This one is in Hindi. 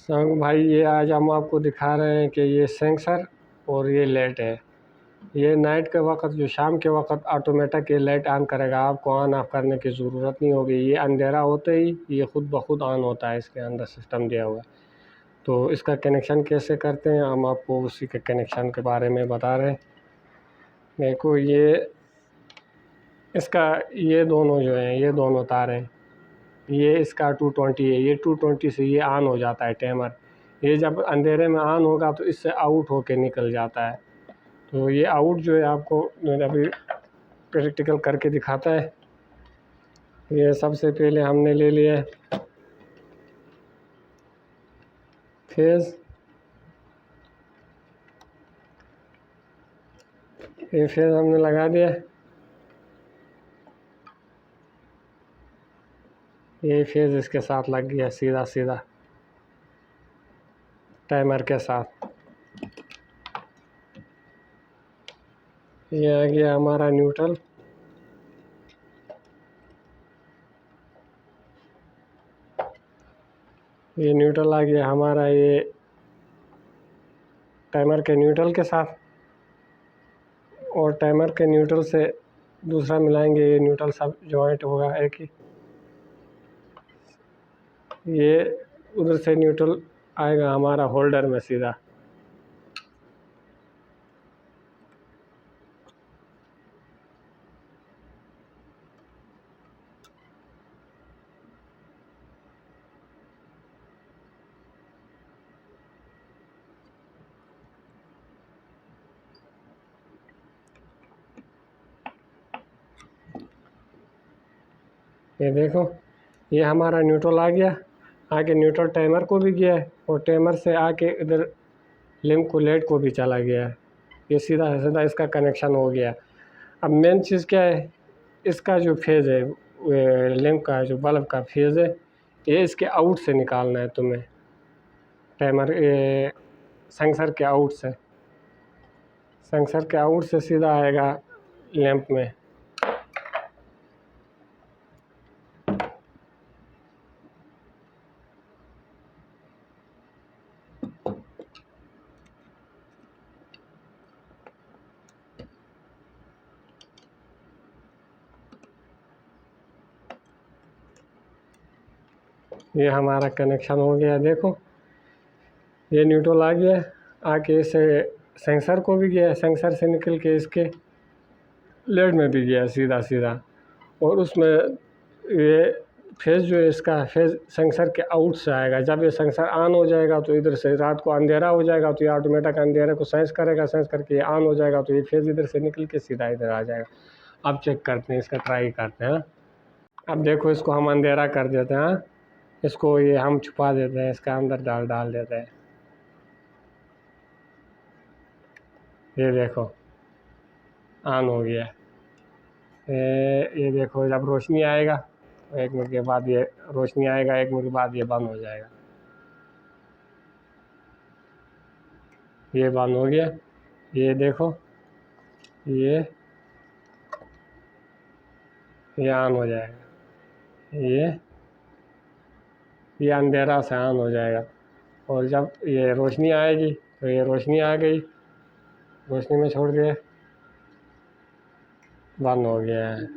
संग भाई, ये आज हम आपको दिखा रहे हैं कि ये सेंसर और ये लाइट है। ये नाइट के वक्त, जो शाम के वक्त ऑटोमेटिक ये लाइट ऑन करेगा, आपको ऑन ऑफ करने की ज़रूरत नहीं होगी। ये अंधेरा होते ही ये खुद ब खुद ऑन होता है, इसके अंदर सिस्टम दिया हुआ है। तो इसका कनेक्शन कैसे करते हैं, हम आपको उसी के कनेक्शन के बारे में बता रहे हैं। देखो, ये इसका ये दोनों जो हैं, ये दोनों तार हैं। ये इसका 220 है, ये 220 से ये ऑन हो जाता है टाइमर। ये जब अंधेरे में ऑन होगा तो इससे आउट होके निकल जाता है। तो ये आउट जो है, आपको मैंने अभी प्रैक्टिकल करके दिखाता है। ये सबसे पहले हमने ले लिया फेज़। ये फेज़ हमने लगा दिया। ये फेज़ इसके साथ लग गया सीधा सीधा टाइमर के साथ। ये आ गया हमारा न्यूट्रल। ये न्यूट्रल आ गया हमारा, ये टाइमर के न्यूट्रल के साथ। और टाइमर के न्यूट्रल से दूसरा मिलाएंगे, ये न्यूट्रल सब जॉइंट होगा एक ही। ये उधर से न्यूट्रल आएगा हमारा होल्डर में सीधा। ये देखो, ये हमारा न्यूट्रल आ गया। आके न्यूट्रल टाइमर को भी गया है और टाइमर से आके इधर लिंक को लेट को भी चला गया है। ये सीधा सीधा इसका कनेक्शन हो गया। अब मेन चीज़ क्या है, इसका जो फेज़ है, लिंक का जो बल्ब का फेज़ है, ये इसके आउट से निकालना है तुम्हें। टाइमर सेंसर के आउट से, सेंसर के आउट से सीधा आएगा लैंप में। ये हमारा कनेक्शन हो गया। देखो, ये न्यूट्रल आ गया, आके इसे सेंसर को भी गया, सेंसर से निकल के इसके लेड में भी गया सीधा सीधा। और उसमें ये फेज़ जो है, इसका फेज़ सेंसर के आउट से आएगा। जब ये सेंसर ऑन हो जाएगा तो इधर से रात को अंधेरा हो जाएगा, तो ये ऑटोमेटिक अंधेरे को सेंस करेगा, सेंस करके ये ऑन हो जाएगा, तो ये फेज़ इधर से निकल के सीधा इधर आ जाएगा। अब चेक करते हैं, इसका ट्राई करते हैं। अब देखो, इसको हम अंधेरा कर देते हैं। इसको ये हम छुपा देते हैं, इसका अंदर डाल देते हैं। ये देखो, ऑन हो गया। ये देखो, जब रोशनी आएगा तो 1 मिनट के बाद ये रोशनी आएगा, 1 मिनट के बाद ये बंद हो जाएगा। ये बंद हो गया। ये देखो, ये ऑन हो जाएगा। ये अंधेरा से ऑन हो जाएगा। और जब ये रोशनी आएगी तो ये रोशनी आ गई, रोशनी में छोड़ दिया, बंद हो गया है।